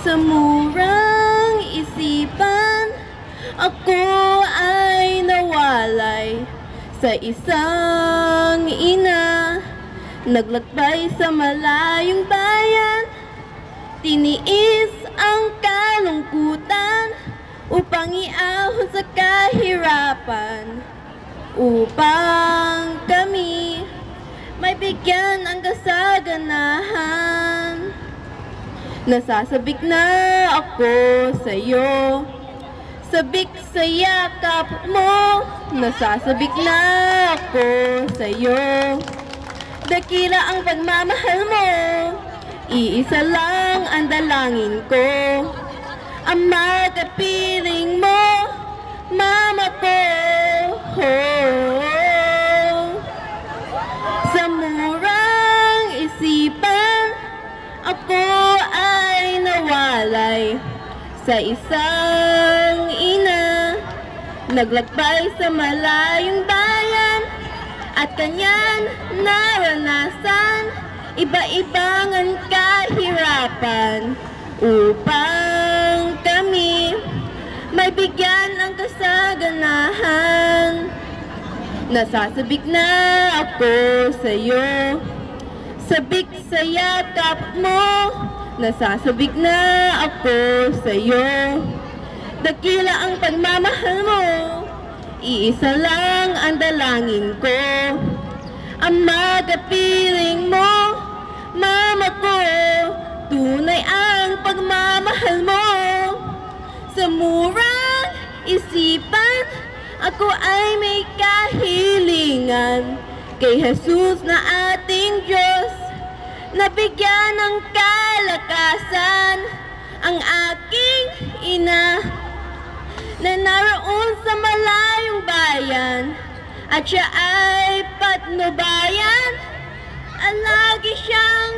Sa murang isipan, ako ay nawalay sa isang ina. Naglakbay sa malayong bayan, tiniis ang kalungkutan upang iahon sa kahirapan, upang kami may bigyan ang kasaganahan. Nasasabik na ako sa'yo, sabik sa yakap mo. Nasasabik na ako sa'yo, dakila ang pagmamahal mo. Iisa lang ang dalangin ko, ang magkapiling mo, mama ko. Sa murang isipan, ako ay nawalay sa isang ina. Naglakbay sa malayong bayan at kanyan naranasan iba-ibang ang kahirapan upang kami may bigyan ng kasaganahan. Nasasabik na ako sa'yo, sabik sa yakap mo. Nasasabik na ako sa'yo, dakila ang pagmamahal mo. Iisa lang ang dalangin ko, ang magapiling mo, mama ko. Tunay ang pagmamahal mo. Sa murang isipan, ako ay may kahilingan kay Jesus na ating Diyos, nabigyan ng kalakasan ang aking ina na naroon sa malayong bayan, at siya ay patnubayan, at lagi siyang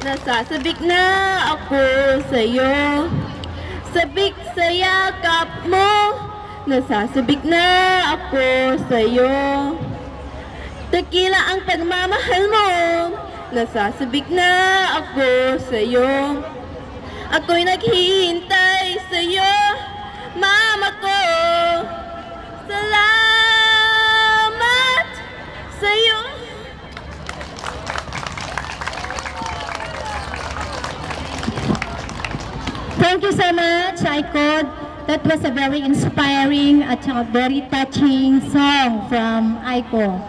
Nasasabik na ako sa'yo, sabik sa yakap mo. Nasasabik na ako sa'yo, dakila ang pagmamahal mo. Nasasabik na ako sa'yo, ako'y naghihintay sa'yo, mama ko. Salamat sa'yo. Thank you so much, Aiko. That was a very inspiring at very touching song from Aiko.